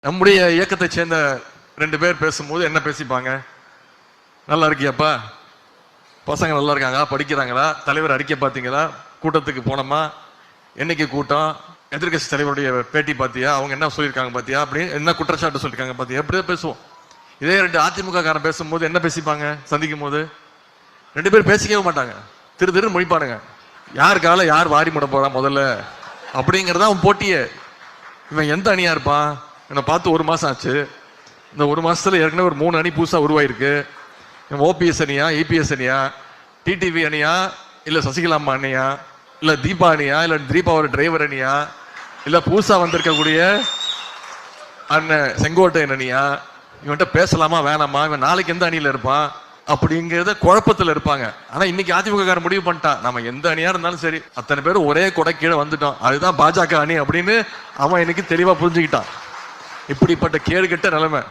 நம்முடைய இயக்கத்தை சேர்ந்த 2 பேர் பேசும்போது என்ன பேசிப்பாங்க? நல்லா இருக்கியாப்பா, பசங்க நல்லா இருக்காங்க, படிக்கிறாங்களா, தலைவர் அறிக்கை பார்த்தீங்களா, கூட்டத்துக்கு போனோமா, என்னைக்கு கூட்டம், எதிர்கட்சி தலைவருடைய பேட்டி பார்த்தியா, அவங்க என்ன சொல்லியிருக்காங்க பார்த்தியா, அப்படின்னு என்ன குற்றச்சாட்டு சொல்லியிருக்காங்க பார்த்தியா, எப்படிதான் பேசுவோம். இதே 2 அதிமுக காரன் பேசும்போது என்ன பேசிப்பாங்க? சந்திக்கும் போது 2 பேர் பேசிக்கவே மாட்டாங்க, திரு மொழிப்பானுங்க. யார் கால யார் வாரி முட போறா முதல்ல அப்படிங்கிறதா அவன் போட்டியே. இவன் எந்த அணியா இருப்பான்? என்னை பார்த்து 1 மாசம் ஆச்சு. இந்த 1 மாசத்துல ஏற்கனவே ஒரு 3 அணி புதுசா உருவாயிருக்கு. ஓபிஎஸ் அணியா, இபிஎஸ் அணியா, டிடிவி அணியா, இல்ல சசிகலாமா அணியா, இல்ல தீபா அணியா, இல்ல தீபாவோட டிரைவர் அணியா, இல்ல புதுசா வந்திருக்கக்கூடிய அண்ணன் செங்கோட்டையன் அணியா? இவன்கிட்ட பேசலாமா வேணாமா, இவன் நாளைக்கு எந்த அணியில இருப்பான் அப்படிங்கிறத குழப்பத்துல இருப்பாங்க. ஆனா இன்னைக்கு அதிமுக முடிவு பண்ணிட்டான், நம்ம எந்த அணியா இருந்தாலும் சரி, அத்தனை பேரும் ஒரே கொடை கீழே வந்துட்டோம், அதுதான் பாஜக அணி அப்படின்னு அவன் இன்னைக்கு தெளிவா புரிஞ்சுக்கிட்டான். இப்படிப்பட்ட கேடு கெட்ட நிலைமை.